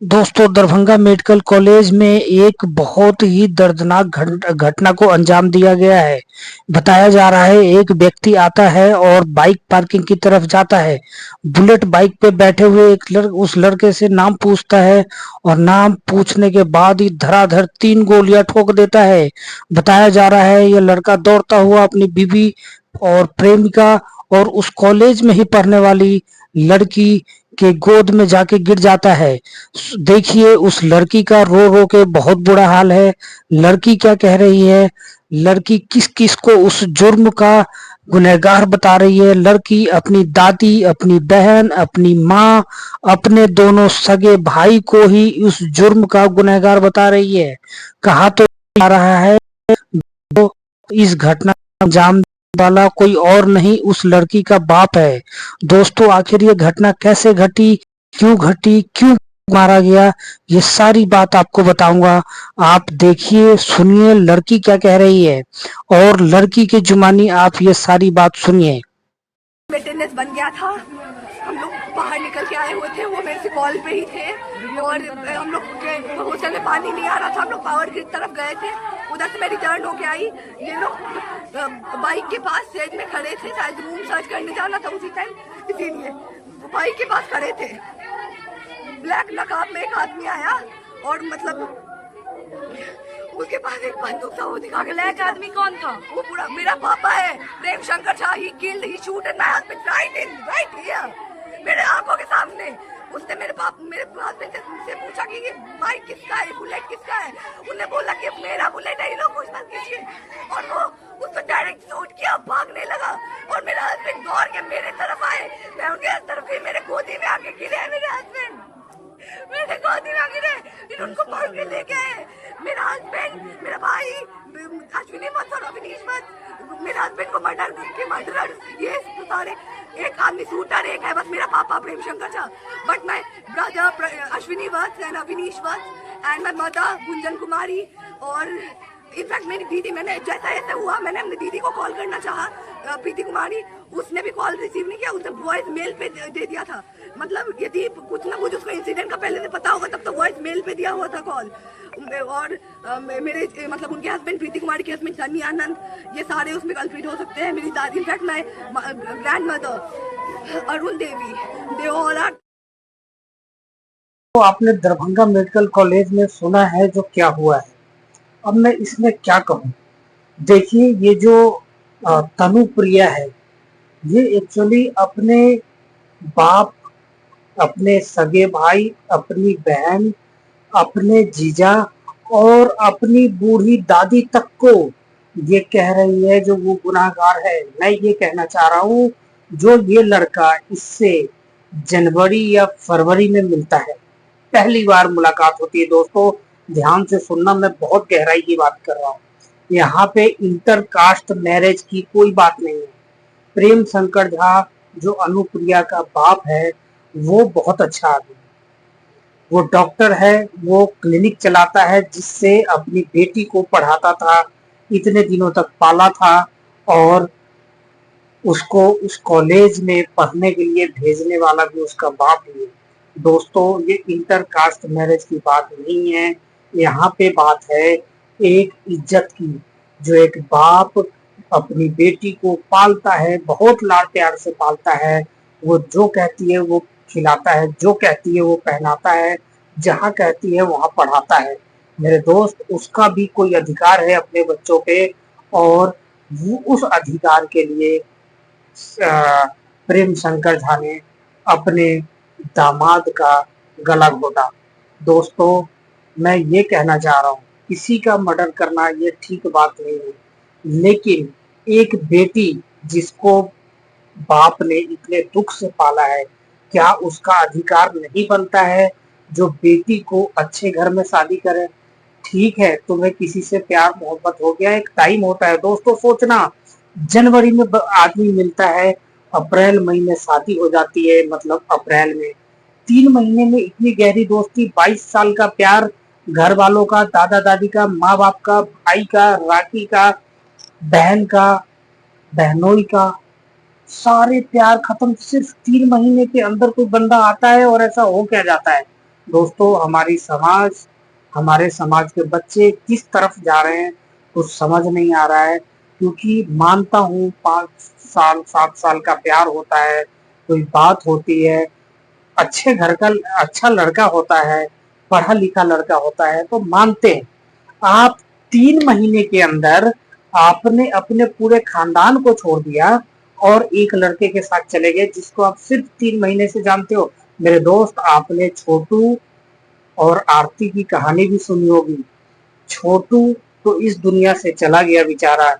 दोस्तों, Darbhanga medical college में एक बहुत ही दर्दनाक घटना को अंजाम दिया गया है। बताया जा रहा है एक व्यक्ति आता है और बाइक पार्किंग की तरफ जाता है। बुलेट बाइक पे बैठे हुए उस लड़के से नाम पूछता है और नाम पूछने के बाद ही धड़ाधड़ 3 गोलियां ठोक देता है। बताया जा रहा है यह लड़का दौड़ता हुआ अपनी बीवी और प्रेमिका और उस कॉलेज में ही पढ़ने वाली लड़की के गोद में जाके गिर जाता है। देखिए उस लड़की का रो रो के बहुत बुरा हाल है। लड़की क्या कह रही है, लड़की किस किस को उस जुर्म का गुनहगार बता रही है। लड़की अपनी दादी, अपनी बहन, अपनी माँ, अपने दोनों सगे भाई को ही उस जुर्म का गुनहगार बता रही है। कहा तो जा रहा है तो इस घटना का अंजाम वाला कोई और नहीं उस लड़की का बाप है। दोस्तों, आखिर ये घटना कैसे घटी, क्यों मारा गया, ये सारी बात आपको बताऊंगा। आप देखिए, सुनिए लड़की क्या कह रही है और लड़की की जुबानी आप ये सारी बात सुनिए। अटेंडेंस बन गया था। हम लोग बाहर निकल के आए हुए थे, वो मेरे से कॉल पे ही थे और हम लोग के हॉस्टल में पानी नहीं आ रहा था। हम लोग पावर ग्रिड तरफ गए थे, उधर से मैं रिटर्न होके आई। ये लोग बाइक के पास स्टेज में खड़े थे, शायद रूम सर्च करने जाना था उसी टाइम, इसीलिए बाइक के पास खड़े थे। ब्लैक नकाब में एक आदमी आया और मतलब उसके पास एक बंदूक था, वो दिखा के। ब्लैक आदमी कौन था? वो पूरा मेरा पापा है, Prem Shankar Jha. He killed, he shooted my husband right here, मेरे आंखों के सामने। उसने मेरे हस्बैंड से पूछा कि ये बाइक किसका है, बुलेट किसका है। उन्होंने बोला कि मेरा बुलेट है, ये लोग कुछ मत कीजिए। और वो उसको डायरेक्ट शूट किया, भागने लगा और मेरा हस्बैंड दौड़ के मेरे तरफ आए। मैं उनके तरफ गई, मेरे गोदी में आके गिरे मेरे हस्बैंड, मेरे गोदी में आके फिर उनको पकड़ के लेके आए। मेरा हस्बैंड, मेरा भाई अश्विनी मत और अविनीश मत, मेरे हस्बैंड को मर्डर ये सारे। एक आदमी शूटर, एक है बस मेरा पापा Prem Shankar Jha. But my brother Ashwini Vats and Avinish Vats and my mother Gunjan Kumari. और इनफैक्ट मेरी दीदी, मैंने जैसा ऐसा हुआ मैंने अपनी दीदी को कॉल करना चाहा, प्रीति कुमारी, उसने भी कॉल रिसीव नहीं किया, उसने वॉइस मेल पे दे दिया था। मतलब यदि कुछ ना कुछ उसको इंसिडेंट का पहले से पता होगा तब तो वॉइस मेल पे दिया हुआ था कॉल। और मेरे मतलब उनके हस्बैंड प्रीति कुमारी के हस्बैंड सन्नी आनंद, ये सारे उसमें कल्प्रिट हो सकते हैं। मेरी दादी, in fact my grandmother Arun Devi, they all are. तो आपने दरभंगा मेडिकल कॉलेज में सुना है जो क्या हुआ है। अब मैं इसमें क्या कहूँ। देखिए, ये जो तनु प्रिया है, ये एक्चुअली अपने बाप, अपने सगे भाई, अपनी बहन, अपने जीजा और अपनी बूढ़ी दादी तक को ये कह रही है जो वो गुनाहगार है। मैं ये कहना चाह रहा हूँ, जो ये लड़का इससे जनवरी या फरवरी में मिलता है, पहली बार मुलाकात होती है। दोस्तों, ध्यान से सुनना, मैं बहुत गहराई की बात कर रहा हूँ। यहाँ पे इंटर कास्ट मैरिज की कोई बात नहीं है। प्रेम शंकर झा जो अनुप्रिया का बाप है, वो बहुत अच्छा आदमी, वो डॉक्टर है, वो क्लिनिक चलाता है जिससे अपनी बेटी को पढ़ाता था, इतने दिनों तक पाला था और उसको उस कॉलेज में पढ़ने के लिए भेजने वाला भी उसका बाप ही है। दोस्तों, ये इंटर कास्ट मैरिज की बात नहीं है, यहाँ पे बात है एक इज्जत की। जो एक बाप अपनी बेटी को पालता है, बहुत लाड प्यार से पालता है, वो जो कहती है वो खिलाता है, जो कहती है वो पहनाता है, जहाँ कहती है वहां पढ़ाता है। मेरे दोस्त, उसका भी कोई अधिकार है अपने बच्चों पे और वो उस अधिकार के लिए प्रेम शंकर झा ने अपने दामाद का गला घोटा। दोस्तों, मैं ये कहना चाह रहा हूँ, किसी का मर्डर करना ये ठीक बात नहीं है, लेकिन एक बेटी जिसको बाप ने इतने दुख से पाला है, क्या उसका अधिकार नहीं बनता है जो बेटी को अच्छे घर में शादी करे। ठीक है, तुम्हें किसी से प्यार मोहब्बत हो गया, एक टाइम होता है। दोस्तों, सोचना, जनवरी में आदमी मिलता है, अप्रैल मई में शादी हो जाती है, मतलब अप्रैल में 3 महीने में इतनी गहरी दोस्ती, 22 साल का प्यार, घर वालों का, दादा दादी का, माँ बाप का, भाई का, राखी का, बहन का, बहनोई का, सारे प्यार खत्म सिर्फ 3 महीने के अंदर। कोई बंदा आता है और ऐसा हो क्या जाता है। दोस्तों हमारे समाज के बच्चे किस तरफ जा रहे हैं कुछ समझ नहीं आ रहा है। क्योंकि मानता हूँ 5 साल 7 साल का प्यार होता है, कोई बात होती है, अच्छे घर का अच्छा लड़का होता है, पढ़ा लिखा लड़का होता है तो मानते हैं। आप 3 महीने के अंदर आपने अपने पूरे खानदान को छोड़ दिया और एक लड़के के साथ चले गए जिसको आप सिर्फ 3 महीने से जानते हो। मेरे दोस्त, आपने छोटू और आरती की कहानी भी सुनी होगी। छोटू तो इस दुनिया से चला गया बेचारा,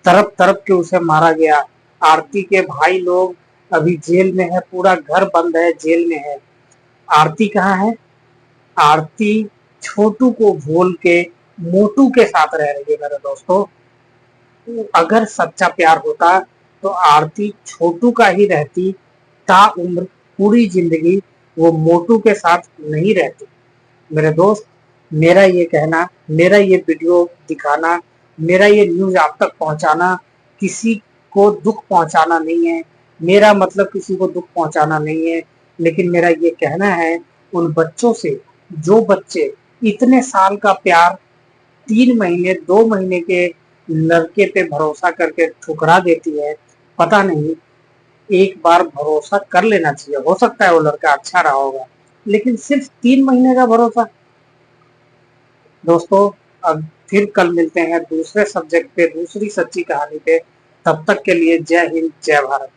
तरफ तरफ के उसे मारा गया। आरती के भाई लोग अभी जेल में है, पूरा घर बंद है, जेल में है। आरती कहाँ है? आरती छोटू को भूल के मोटू के साथ रह रही है। मेरे दोस्तों, अगर सच्चा प्यार होता तो आरती छोटू का ही रहती, ताउम्र पूरी जिंदगी वो मोटू के साथ नहीं रहती। मेरे दोस्त, मेरा ये कहना, मेरा ये वीडियो दिखाना, मेरा ये न्यूज आप तक पहुंचाना किसी को दुख पहुंचाना नहीं है। मेरा मतलब किसी को दुख पहुंचाना नहीं है, लेकिन मेरा ये कहना है उन बच्चों से जो बच्चे इतने साल का प्यार 3 महीने 2 महीने के लड़के पे भरोसा करके ठुकरा देती है। पता नहीं, एक बार भरोसा कर लेना चाहिए, हो सकता है वो लड़का अच्छा रहा होगा, लेकिन सिर्फ 3 महीने का भरोसा। दोस्तों, अब फिर कल मिलते हैं दूसरे सब्जेक्ट पे, दूसरी सच्ची कहानी पे। तब तक के लिए जय हिंद, जय भारत।